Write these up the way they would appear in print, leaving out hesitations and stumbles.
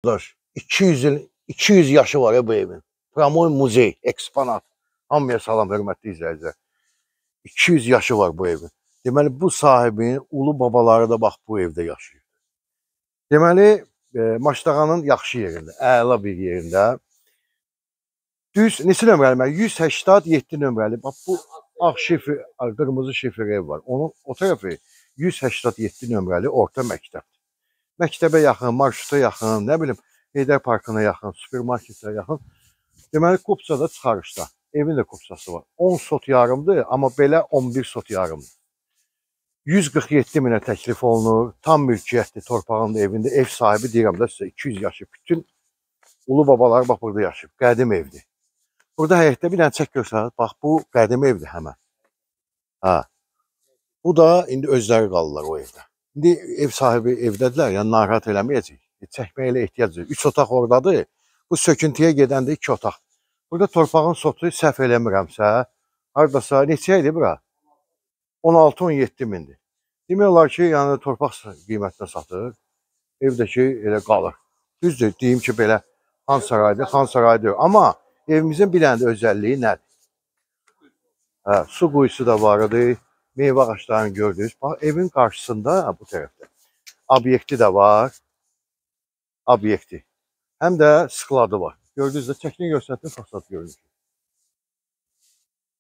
Arkadaş, 200 yaşı var ya bu evin. Pramoy muzey, eksponat. Hamıya salam, hörmətli izləyicilər. 200 yaşı var bu evin. Deməli, bu sahibinin ulu babaları da bax bu evdə yaşayır. Deməli, Maçdağanın yaxşı yerində, əla bir yerində. Düz, neçə nömrəli? 187 nömrəli. Bax, bu ağ şifr, qırmızı şifr ev var. Onun o tərəfi 187 nömrəli orta məktəb. Məktəbə yaxın, marşruta yaxın, nə bilim, Heydər Parkına yaxın, supermarketə yaxın. Deməli, Kupçada çıxarışda. Evin də kupçası var. 10 sot yarımdır, amma belə 11 sot yarımdır. 147 minə təklif olunur. Tam mülkiyyətli, torpağında, evində. Ev sahibi deyirəm də sizə 200 yaşı. Bütün ulu babalar bax burada yaşayıb. Qədim evdir. Burada həyətdə bir dənə çək görsənir. Bax, bu qədim evdir həmən. Ha. Bu da indi özləri qalırlar o evdə. İndi ev sahibi evdədirlər, yəni narahat eləməyəcək. Çəkməyə ehtiyac yox. 3 otaq oradadır. Bu söküntüyə gedəndə 2 otaq. Burada torpağın sotu səhv eləmirəmsə, hardasa neçə idi bura? 16-17 mindir. Demək olar ki, yəni torpaq qiymətinə satır. Evdəki elə qalır. Düzdür, deyim ki, belə Xan saraydır, Xan saraydır. Amma evimizin bir dənə də özəlliyi nədir? Hə, su quyusu da var idi. Meyvə ağaçlarını gördünüz. Bax, evin qarşısında bu tərəfdə obyekti də var. Obyekti. Həm də skladı var. Gördünüz də, çəkini göstərdin, fasad görünür.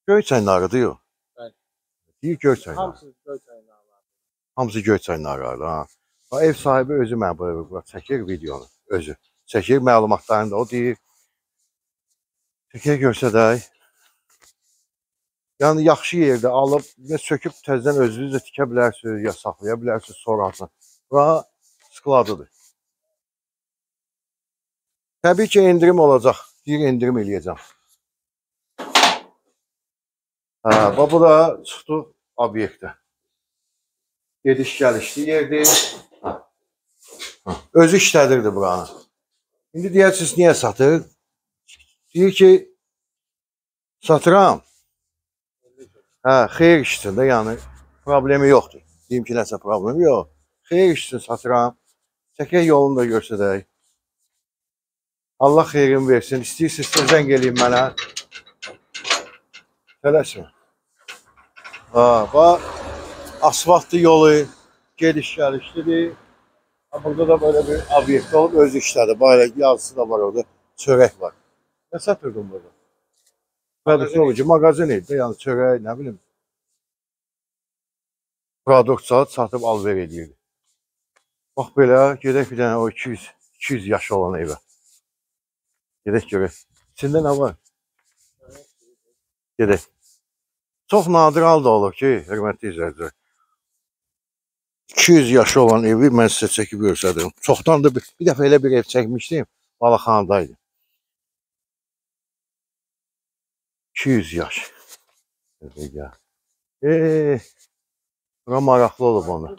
Göyçay narıdır yox. Deyir Göyçay narı. Hamısı Göyçay narıdır. Ha. Bax, ev sahibi özü mənə bura çəkir videonu. Özü. Çəkir məlumatlarını da o deyir. Çəkir görsədək. Yəni yaxşı yerdə alıb və söküb təzədən özünüz də tikə bilərsiniz, ya saxlaya bilərsiniz sonrasında. Bura skladıdır. Təbii ki, indirim olacaq. Deyir, indirim eləyəcəm. Hə, bu da çıxdı obyektə. Gediş gəlişli yerdir. Özü işlədirdi buranı. İndi deyərsiniz, niyə satır? Deyir ki, satıram. Hə, xeyir işçində, yəni problemi yoxdur. Deyim ki, nəsə problemi yox. Xeyir işçin satıram. Çəkək yolunu da görsədək. Allah xeyrin versin. İstəyirsinizsə zəng eləyin mənə. Tələsmə. Bax, asfaltlı yolu, gediş gəlişlidir. Burada da böyle bir obyekt olub, özü işlədir. Bax, yazısı da var orada. Çörək var. Nə satırdım burada? Produksiya olur ki, mağazin idi. Yəni çörək, nə bilim. Produkt satıb alver edirdi. Bax belə, gedək bir dənə o 200 yaşı olan evə. Gedək görək. İçində nə var? Gedək. Çox nadir halda olur ki, hörmətli izləyicilər. 200 yaşı olan evi mən sizə çəkib göstərdim. Çoxdan da bir dəfə elə bir ev çəkmişdim. Balaxanadaydı. 200 yaş. Bura maraqlı olub onu.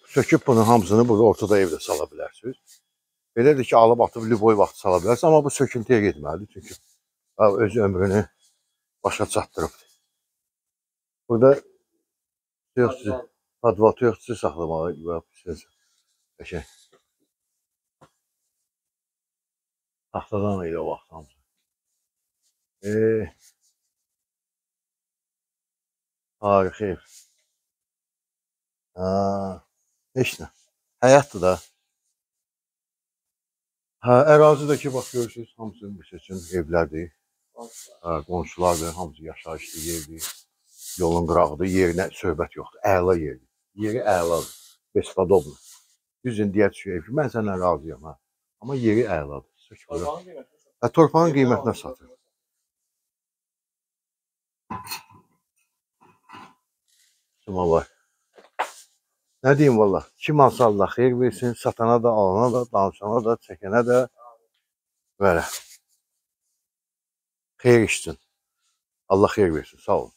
Söküb bunun hamısını burada ortada evdə sala bilərsiniz. Belədir ki, alıb atıb lüboy vaxt sala bilərsiniz. Amma bu söküntüyə getməlidir. Çünki öz ömrünü başa çatdırıbdır. Burada advatı yoxdur, saxlamalı. Qəşəng. Taxtadan elə o vaxt hamısı. Tarixi ev. Heç nə. Həyatdır da. Ərazidəki bax görürsünüz, hamısı bir seçim evlərdir. Qonşulardır, hamısı yaşayışlı yerdir. Yolun qırağıdır, yerinə söhbət yoxdur. Əla yerdir. Yeri əladır. Bespadoblu. Düzün deyək ki, mən səndən razıyam. Amma yeri əladır. Torpağın qiymətinə satır. Cuma var. Nə deyim valla? Kim alsa Allah xeyir versin. Satana da, alana da, danışana da, çəkənə də. Belə. Xeyir işsin. Allah xeyir versin. Sağ olun.